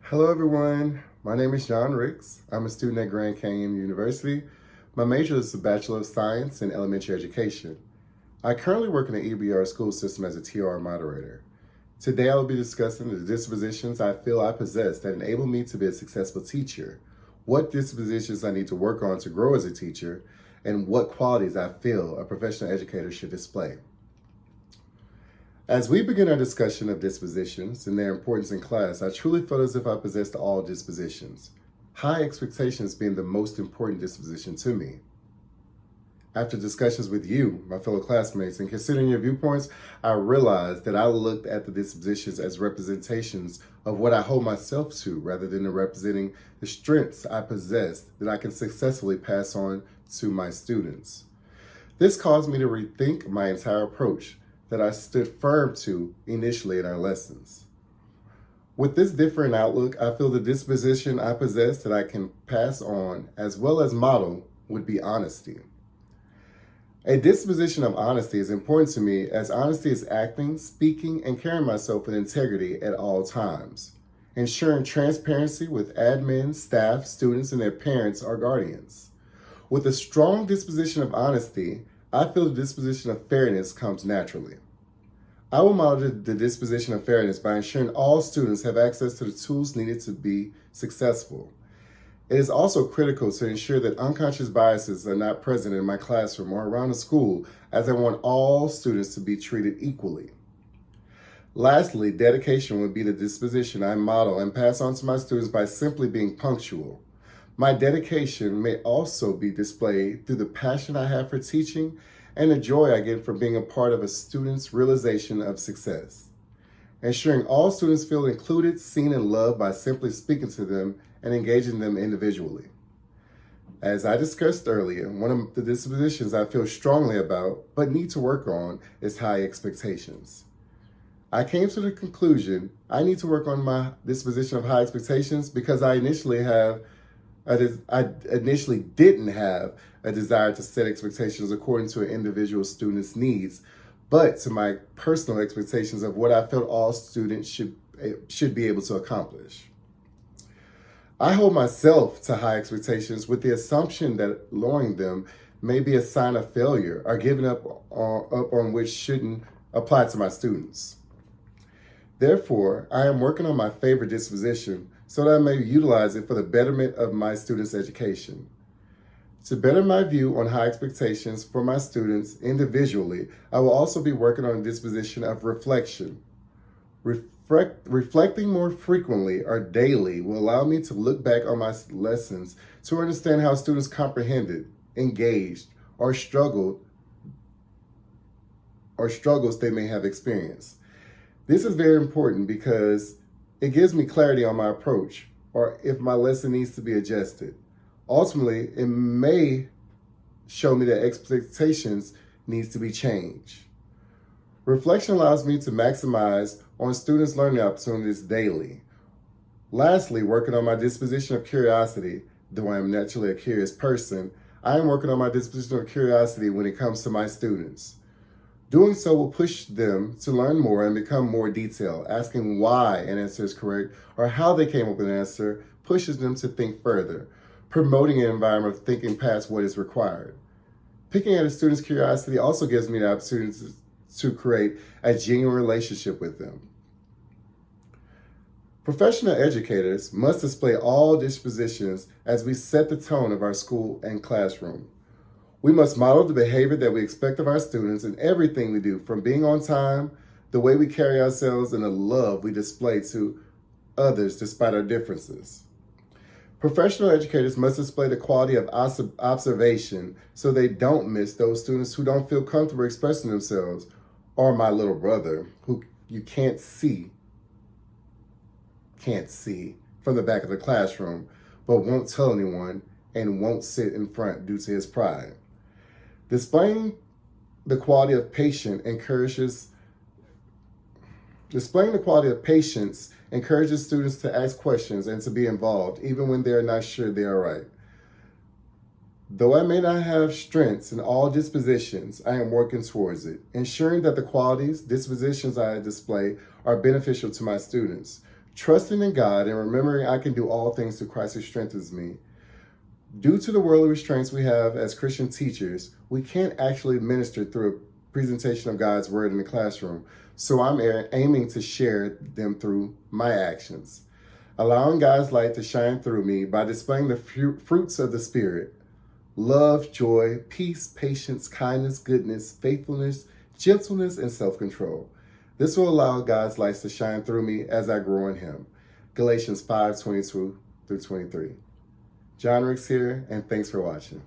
Hello everyone, my name is John Ricks. I'm a student at Grand Canyon University. My major is the Bachelor of Science in Elementary Education. I currently work in the EBR school system as a TR moderator. Today I will be discussing the dispositions I feel I possess that enable me to be a successful teacher, what dispositions I need to work on to grow as a teacher, and what qualities I feel a professional educator should display. As we begin our discussion of dispositions and their importance in class, I truly felt as if I possessed all dispositions, high expectations being the most important disposition to me. After discussions with you, my fellow classmates, and considering your viewpoints, I realized that I looked at the dispositions as representations of what I hold myself to rather than representing the strengths I possess that I can successfully pass on to my students. This caused me to rethink my entire approach that I stood firm to initially in our lessons. With this different outlook, I feel the disposition I possess that I can pass on as well as model would be honesty. A disposition of honesty is important to me as honesty is acting, speaking, and carrying myself with integrity at all times, ensuring transparency with admin, staff, students, and their parents or guardians. With a strong disposition of honesty, I feel the disposition of fairness comes naturally. I will model the disposition of fairness by ensuring all students have access to the tools needed to be successful. It is also critical to ensure that unconscious biases are not present in my classroom or around the school, as I want all students to be treated equally. Lastly, dedication would be the disposition I model and pass on to my students by simply being punctual. My dedication may also be displayed through the passion I have for teaching and the joy I get from being a part of a student's realization of success. Ensuring all students feel included, seen, and loved by simply speaking to them and engaging them individually. As I discussed earlier, one of the dispositions I feel strongly about but need to work on is high expectations. I came to the conclusion I need to work on my disposition of high expectations because I initially didn't have a desire to set expectations according to an individual student's needs, but to my personal expectations of what I felt all students should be able to accomplish. I hold myself to high expectations with the assumption that lowering them may be a sign of failure or giving up on which shouldn't apply to my students. Therefore, I am working on my favorite disposition so that I may utilize it for the betterment of my students' education. To better my view on high expectations for my students individually, I will also be working on a disposition of reflection. Reflecting more frequently or daily will allow me to look back on my lessons to understand how students comprehended, engaged, or struggles they may have experienced. This is very important because it gives me clarity on my approach or if my lesson needs to be adjusted. Ultimately, it may show me that expectations needs to be changed. Reflection allows me to maximize on students' learning opportunities daily. Lastly, working on my disposition of curiosity, though I am naturally a curious person, I am working on my disposition of curiosity when it comes to my students. Doing so will push them to learn more and become more detailed. Asking why an answer is correct or how they came up with an answer pushes them to think further, promoting an environment of thinking past what is required. Picking at a student's curiosity also gives me the opportunity to create a genuine relationship with them. Professional educators must display all dispositions as we set the tone of our school and classroom. We must model the behavior that we expect of our students in everything we do, from being on time, the way we carry ourselves, and the love we display to others despite our differences. Professional educators must display the quality of observation so they don't miss those students who don't feel comfortable expressing themselves, or my little brother, who you can't see from the back of the classroom, but won't tell anyone and won't sit in front due to his pride. Displaying the quality of patience encourages students to ask questions and to be involved, even when they are not sure they are right. Though I may not have strengths in all dispositions, I am working towards it, ensuring that the qualities, dispositions I display are beneficial to my students. Trusting in God and remembering I can do all things through Christ who strengthens me. Due to the worldly restraints we have as Christian teachers, we can't actually minister through a presentation of God's word in the classroom, so I'm aiming to share them through my actions. Allowing God's light to shine through me by displaying the fruits of the Spirit: love, joy, peace, patience, kindness, goodness, faithfulness, gentleness, and self-control. This will allow God's light to shine through me as I grow in Him. Galatians 5:22 through 23. John Ricks here, and thanks for watching.